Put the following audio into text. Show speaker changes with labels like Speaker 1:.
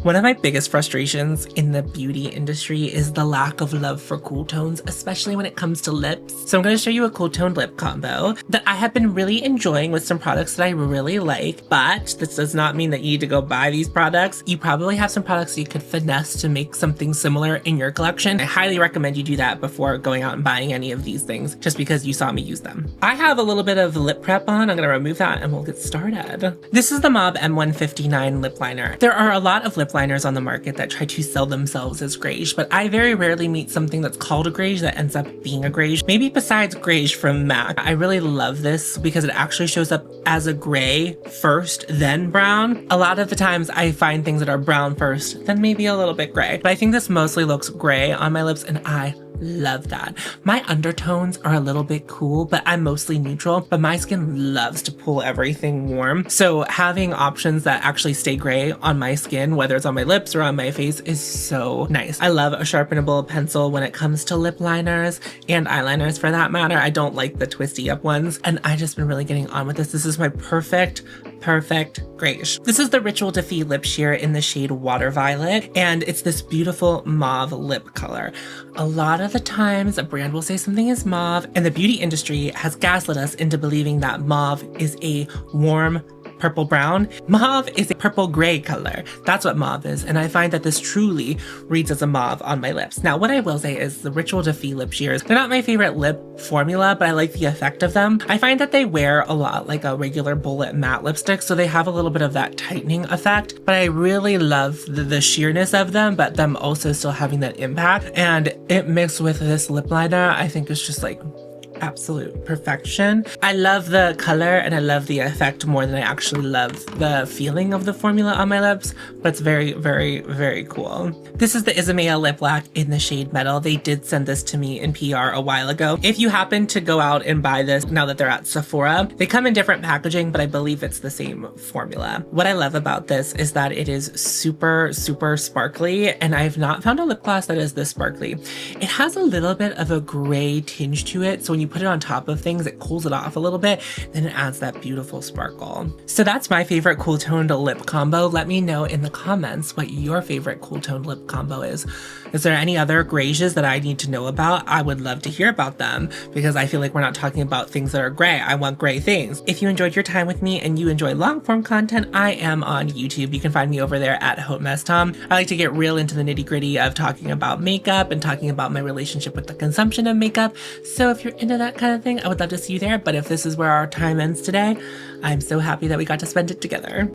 Speaker 1: One of my biggest frustrations in the beauty industry is the lack of love for cool tones, especially when it comes to lips. So I'm going to show you a cool toned lip combo that I have been really enjoying with some products that I really like, but this does not mean that you need to go buy these products. You probably have some products you could finesse to make something similar in your collection. I highly recommend you do that before going out and buying any of these things, just because you saw me use them. I have a little bit of lip prep on. I'm going to remove that and we'll get started. This is the Mauve M159 lip liner. There are a lot of lip liners on the market that try to sell themselves as greige, but I very rarely meet something that's called a greige that ends up being a greige. Maybe besides greige from MAC. I really love this because it actually shows up as a gray first, then brown. A lot of the times I find things that are brown first, then maybe a little bit gray. But I think this mostly looks gray on my lips, and I love that. My undertones are a little bit cool, but I'm mostly neutral, but my skin loves to pull everything warm. So having options that actually stay gray on my skin, whether it's on my lips or on my face, is so nice. I love a sharpenable pencil when it comes to lip liners and eyeliners for that matter. I don't like the twisty up ones, and I just been really getting on with this. This is my perfect greige. This is the Ritual Defee Lip Sheer in the shade Water Violet, and it's this beautiful mauve lip color. A lot of the times a brand will say something is mauve, and the beauty industry has gaslit us into believing that mauve is a warm purple brown. Mauve is a purple gray color. That's what mauve is, and I find that this truly reads as a mauve on my lips. Now, what I will say is the Ritual Defee lip sheers, they're not my favorite lip formula, but I like the effect of them. I find that they wear a lot like a regular bullet matte lipstick, so they have a little bit of that tightening effect, but I really love the sheerness of them, but them also still having that impact, and it mixed with this lip liner, I think is just like absolute perfection. I love the color and I love the effect more than I actually love the feeling of the formula on my lips, but it's very cool. This is the Isomea Lip Lac in the shade Metal. They did send this to me in PR a while ago. If you happen to go out and buy this now that they're at Sephora, they come in different packaging, but I believe it's the same formula. What I love about this is that it is super sparkly, and I've not found a lip gloss that is this sparkly. It has a little bit of a gray tinge to it, so when you put it on top of things, it cools it off a little bit, then it adds that beautiful sparkle. So that's my favorite cool toned lip combo. Let me know in the comments what your favorite cool toned lip combo is. Is there any other greiges that I need to know about? I would love to hear about them because I feel like we're not talking about things that are gray. I want gray things. If you enjoyed your time with me and you enjoy long form content, I am on YouTube. You can find me over there at Haute Mess Tom. I like to get real into the nitty gritty of talking about makeup and talking about my relationship with the consumption of makeup. So if you're into that kind of thing, I would love to see you there. But if this is where our time ends today, I'm so happy that we got to spend it together.